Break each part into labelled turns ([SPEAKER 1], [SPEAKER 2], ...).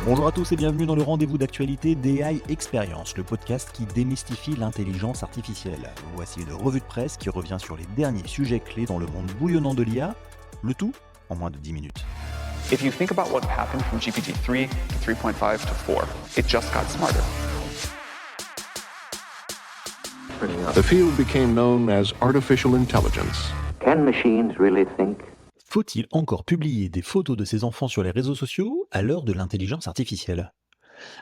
[SPEAKER 1] Bonjour à tous et bienvenue dans le rendez-vous d'actualité d'AI Experience, le podcast qui démystifie l'intelligence artificielle. Voici une revue de presse qui revient sur les derniers sujets clés dans le monde bouillonnant de l'IA, le tout en moins de 10 minutes.
[SPEAKER 2] If you think about what happened from GPT-3 to 3.5 to 4, it just got smarter.
[SPEAKER 3] The field became known as artificial intelligence.
[SPEAKER 4] Can machines really think?
[SPEAKER 1] Faut-il encore publier des photos de ses enfants sur les réseaux sociaux à l'heure de l'intelligence artificielle ?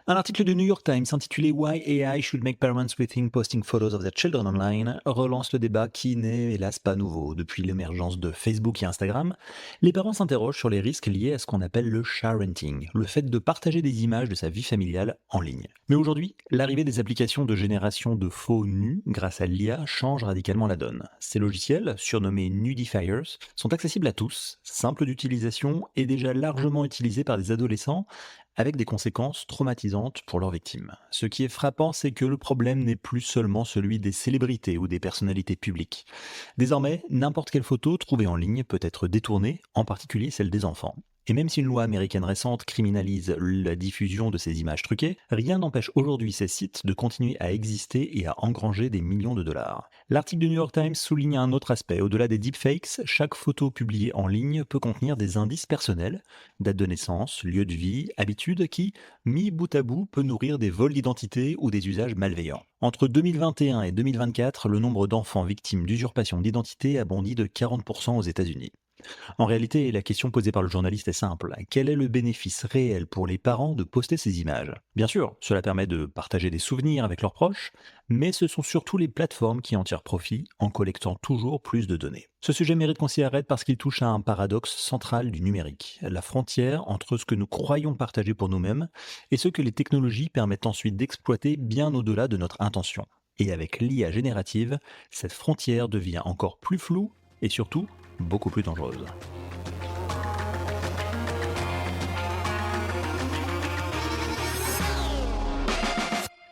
[SPEAKER 1] Un article du New York Times intitulé Why AI Should Make Parents Rethink Posting Photos of Their Children Online relance le débat qui n'est hélas pas nouveau. Depuis l'émergence de Facebook et Instagram, les parents s'interrogent sur les risques liés à ce qu'on appelle le sharenting, le fait de partager des images de sa vie familiale en ligne. Mais aujourd'hui, l'arrivée des applications de génération de faux nus grâce à l'IA change radicalement la donne. Ces logiciels, surnommés nudifiers, sont accessibles à tous, simples d'utilisation et déjà largement utilisés par des adolescents, avec des conséquences traumatisantes pour leurs victimes. Ce qui est frappant, c'est que le problème n'est plus seulement celui des célébrités ou des personnalités publiques. Désormais, n'importe quelle photo trouvée en ligne peut être détournée, en particulier celle des enfants. Et même si une loi américaine récente criminalise la diffusion de ces images truquées, rien n'empêche aujourd'hui ces sites de continuer à exister et à engranger des millions de dollars. L'article du New York Times souligne un autre aspect. Au-delà des deepfakes, chaque photo publiée en ligne peut contenir des indices personnels, date de naissance, lieu de vie, habitudes qui, mis bout à bout, peut nourrir des vols d'identité ou des usages malveillants. Entre 2021 et 2024, le nombre d'enfants victimes d'usurpation d'identité a bondi de 40% aux États-Unis. En réalité, la question posée par le journaliste est simple. Quel est le bénéfice réel pour les parents de poster ces images ? Bien sûr, cela permet de partager des souvenirs avec leurs proches, mais ce sont surtout les plateformes qui en tirent profit en collectant toujours plus de données. Ce sujet mérite qu'on s'y arrête parce qu'il touche à un paradoxe central du numérique, la frontière entre ce que nous croyons partager pour nous-mêmes et ce que les technologies permettent ensuite d'exploiter bien au-delà de notre intention. Et avec l'IA générative, cette frontière devient encore plus floue et surtout beaucoup plus dangereuse.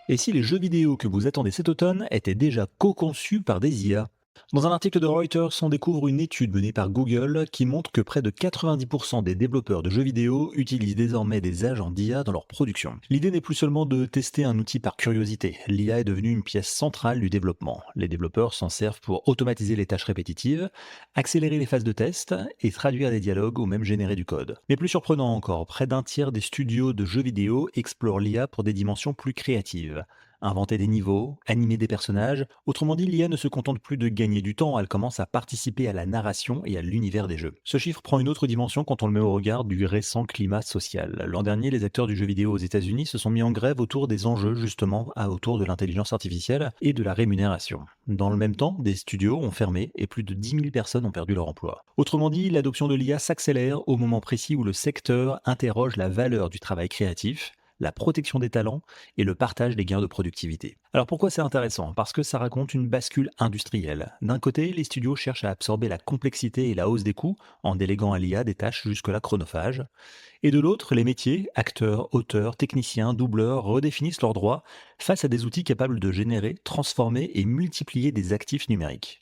[SPEAKER 1] Et si les jeux vidéo que vous attendez cet automne étaient déjà co-conçus par des IA ? Dans un article de Reuters, on découvre une étude menée par Google qui montre que près de 90% des développeurs de jeux vidéo utilisent désormais des agents d'IA dans leur production. L'idée n'est plus seulement de tester un outil par curiosité. L'IA est devenue une pièce centrale du développement. Les développeurs s'en servent pour automatiser les tâches répétitives, accélérer les phases de test et traduire des dialogues ou même générer du code. Mais plus surprenant encore, près d'un tiers des studios de jeux vidéo explorent l'IA pour des dimensions plus créatives. Inventer des niveaux, animer des personnages, autrement dit, l'IA ne se contente plus de gagner du temps, elle commence à participer à la narration et à l'univers des jeux. Ce chiffre prend une autre dimension quand on le met au regard du récent climat social. L'an dernier, les acteurs du jeu vidéo aux États-Unis se sont mis en grève autour des enjeux justement autour de l'intelligence artificielle et de la rémunération. Dans le même temps, des studios ont fermé et plus de 10 000 personnes ont perdu leur emploi. Autrement dit, l'adoption de l'IA s'accélère au moment précis où le secteur interroge la valeur du travail créatif, la protection des talents et le partage des gains de productivité. Alors pourquoi c'est intéressant ? Parce que ça raconte une bascule industrielle. D'un côté, les studios cherchent à absorber la complexité et la hausse des coûts en déléguant à l'IA des tâches jusque-là chronophages. Et de l'autre, les métiers, acteurs, auteurs, techniciens, doubleurs, redéfinissent leurs droits face à des outils capables de générer, transformer et multiplier des actifs numériques.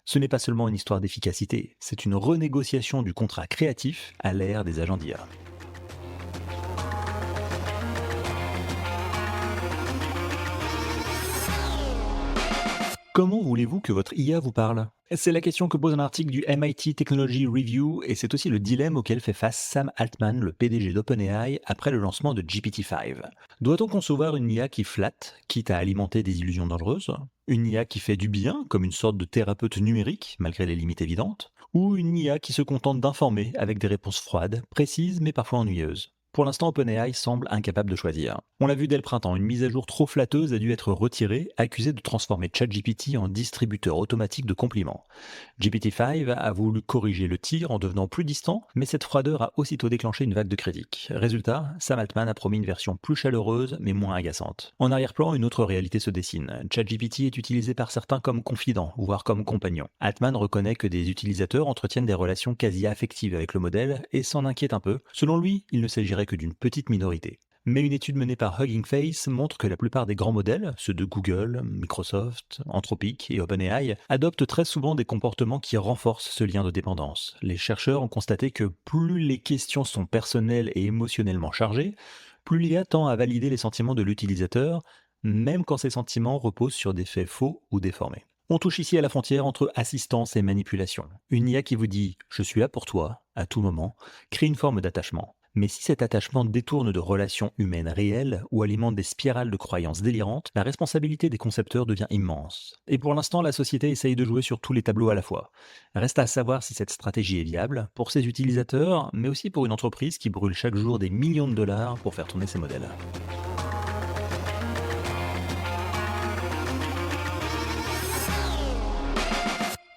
[SPEAKER 1] Ce n'est pas seulement une histoire d'efficacité, c'est une renégociation du contrat créatif à l'ère des agents d'IA. Comment voulez-vous que votre IA vous parle ? C'est la question que pose un article du MIT Technology Review et c'est aussi le dilemme auquel fait face Sam Altman, le PDG d'OpenAI, après le lancement de GPT-5. Doit-on concevoir une IA qui flatte, quitte à alimenter des illusions dangereuses ? Une IA qui fait du bien, comme une sorte de thérapeute numérique, malgré les limites évidentes ? Ou une IA qui se contente d'informer avec des réponses froides, précises mais parfois ennuyeuses ? Pour l'instant, OpenAI semble incapable de choisir. On l'a vu dès le printemps, une mise à jour trop flatteuse a dû être retirée, accusée de transformer ChatGPT en distributeur automatique de compliments. GPT-5 a voulu corriger le tir en devenant plus distant, mais cette froideur a aussitôt déclenché une vague de critiques. Résultat, Sam Altman a promis une version plus chaleureuse, mais moins agaçante. En arrière-plan, une autre réalité se dessine. ChatGPT est utilisé par certains comme confident, voire comme compagnon. Altman reconnaît que des utilisateurs entretiennent des relations quasi affectives avec le modèle et s'en inquiète un peu. Selon lui, il ne s'agirait que d'une petite minorité. Mais une étude menée par Hugging Face montre que la plupart des grands modèles, ceux de Google, Microsoft, Anthropic et OpenAI, adoptent très souvent des comportements qui renforcent ce lien de dépendance. Les chercheurs ont constaté que plus les questions sont personnelles et émotionnellement chargées, plus l'IA tend à valider les sentiments de l'utilisateur, même quand ces sentiments reposent sur des faits faux ou déformés. On touche ici à la frontière entre assistance et manipulation. Une IA qui vous dit « je suis là pour toi » à tout moment crée une forme d'attachement. Mais si cet attachement détourne de relations humaines réelles ou alimente des spirales de croyances délirantes, la responsabilité des concepteurs devient immense. Et pour l'instant, la société essaye de jouer sur tous les tableaux à la fois. Reste à savoir si cette stratégie est viable pour ses utilisateurs, mais aussi pour une entreprise qui brûle chaque jour des millions de dollars pour faire tourner ses modèles.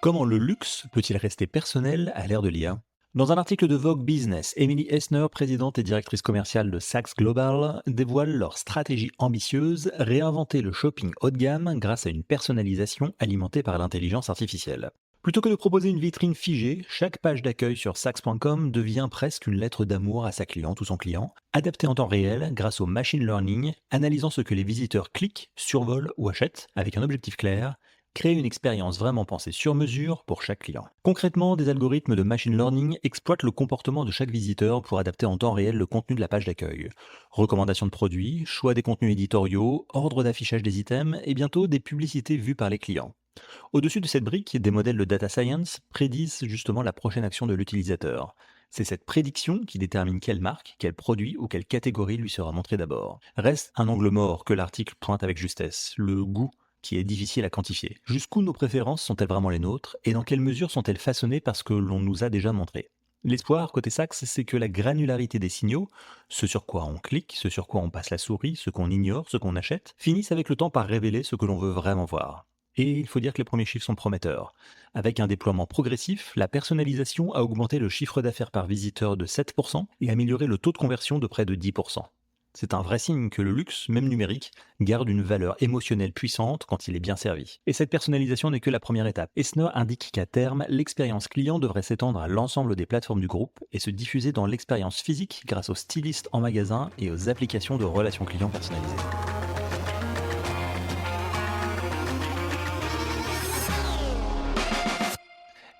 [SPEAKER 1] Comment le luxe peut-il rester personnel à l'ère de l'IA ? Dans un article de Vogue Business, Emily Essner, présidente et directrice commerciale de Saks Global, dévoile leur stratégie ambitieuse, réinventer le shopping haut de gamme grâce à une personnalisation alimentée par l'intelligence artificielle. Plutôt que de proposer une vitrine figée, chaque page d'accueil sur Saks.com devient presque une lettre d'amour à sa cliente ou son client, adaptée en temps réel grâce au machine learning, analysant ce que les visiteurs cliquent, survolent ou achètent avec un objectif clair, créer une expérience vraiment pensée sur mesure pour chaque client. Concrètement, des algorithmes de machine learning exploitent le comportement de chaque visiteur pour adapter en temps réel le contenu de la page d'accueil. Recommandations de produits, choix des contenus éditoriaux, ordre d'affichage des items et bientôt des publicités vues par les clients. Au-dessus de cette brique, des modèles de data science prédisent justement la prochaine action de l'utilisateur. C'est cette prédiction qui détermine quelle marque, quel produit ou quelle catégorie lui sera montrée d'abord. Reste un angle mort que l'article pointe avec justesse, le goût, qui est difficile à quantifier. Jusqu'où nos préférences sont-elles vraiment les nôtres et dans quelle mesure sont-elles façonnées par ce que l'on nous a déjà montré ? L'espoir côté Saks, c'est que la granularité des signaux, ce sur quoi on clique, ce sur quoi on passe la souris, ce qu'on ignore, ce qu'on achète, finissent avec le temps par révéler ce que l'on veut vraiment voir. Et il faut dire que les premiers chiffres sont prometteurs. Avec un déploiement progressif, la personnalisation a augmenté le chiffre d'affaires par visiteur de 7% et amélioré le taux de conversion de près de 10%. C'est un vrai signe que le luxe, même numérique, garde une valeur émotionnelle puissante quand il est bien servi. Et cette personnalisation n'est que la première étape. Essner indique qu'à terme, l'expérience client devrait s'étendre à l'ensemble des plateformes du groupe et se diffuser dans l'expérience physique grâce aux stylistes en magasin et aux applications de relations clients personnalisées.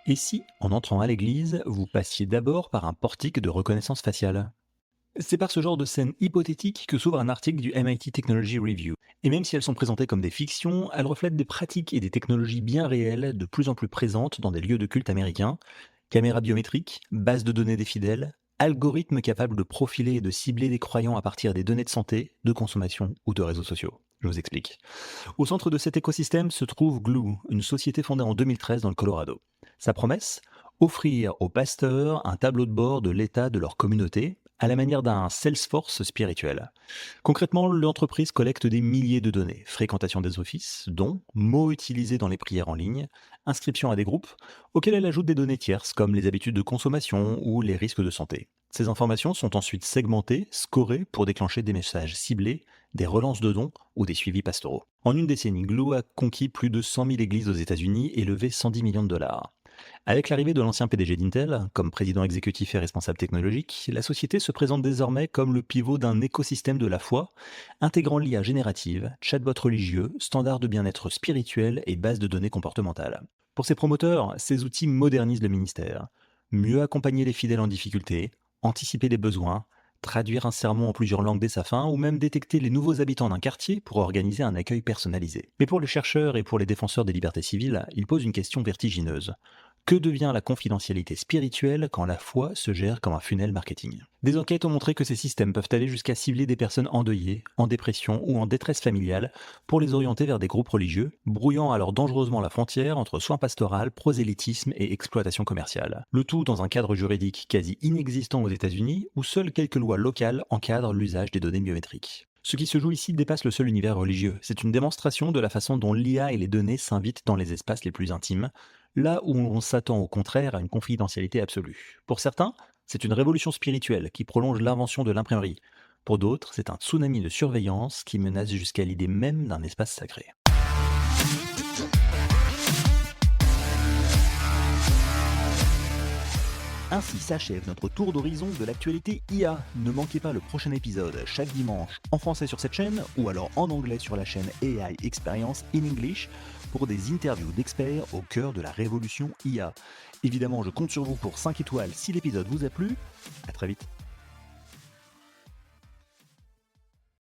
[SPEAKER 1] Et si, en entrant à l'église, vous passiez d'abord par un portique de reconnaissance faciale ? C'est par ce genre de scène hypothétique que s'ouvre un article du MIT Technology Review. Et même si elles sont présentées comme des fictions, elles reflètent des pratiques et des technologies bien réelles de plus en plus présentes dans des lieux de culte américains. Caméras biométriques, bases de données des fidèles, algorithmes capables de profiler et de cibler des croyants à partir des données de santé, de consommation ou de réseaux sociaux. Je vous explique. Au centre de cet écosystème se trouve Gloo, une société fondée en 2013 dans le Colorado. Sa promesse ? Offrir aux pasteurs un tableau de bord de l'état de leur communauté, à la manière d'un Salesforce spirituel. Concrètement, l'entreprise collecte des milliers de données, fréquentation des offices, dons, mots utilisés dans les prières en ligne, inscription à des groupes, auxquels elle ajoute des données tierces comme les habitudes de consommation ou les risques de santé. Ces informations sont ensuite segmentées, scorées pour déclencher des messages ciblés, des relances de dons ou des suivis pastoraux. En une décennie, Gloo a conquis plus de 100 000 églises aux États-Unis et levé 110 millions de dollars. Avec l'arrivée de l'ancien PDG d'Intel, comme président exécutif et responsable technologique, la société se présente désormais comme le pivot d'un écosystème de la foi, intégrant l'IA générative, chatbot religieux, standards de bien-être spirituel et bases de données comportementales. Pour ses promoteurs, ces outils modernisent le ministère. Mieux accompagner les fidèles en difficulté, anticiper les besoins, traduire un sermon en plusieurs langues dès sa fin, ou même détecter les nouveaux habitants d'un quartier pour organiser un accueil personnalisé. Mais pour les chercheurs et pour les défenseurs des libertés civiles, il pose une question vertigineuse. Que devient la confidentialité spirituelle quand la foi se gère comme un funnel marketing ? Des enquêtes ont montré que ces systèmes peuvent aller jusqu'à cibler des personnes endeuillées, en dépression ou en détresse familiale pour les orienter vers des groupes religieux, brouillant alors dangereusement la frontière entre soins pastoral, prosélytisme et exploitation commerciale. Le tout dans un cadre juridique quasi inexistant aux États-Unis où seules quelques lois locales encadrent l'usage des données biométriques. Ce qui se joue ici dépasse le seul univers religieux. C'est une démonstration de la façon dont l'IA et les données s'invitent dans les espaces les plus intimes, là où on s'attend au contraire à une confidentialité absolue. Pour certains, c'est une révolution spirituelle qui prolonge l'invention de l'imprimerie. Pour d'autres, c'est un tsunami de surveillance qui menace jusqu'à l'idée même d'un espace sacré. Ainsi s'achève notre tour d'horizon de l'actualité IA. Ne manquez pas le prochain épisode chaque dimanche en français sur cette chaîne ou alors en anglais sur la chaîne AI Experience in English pour des interviews d'experts au cœur de la révolution IA. Évidemment, je compte sur vous pour 5 étoiles si l'épisode vous a plu. À très vite.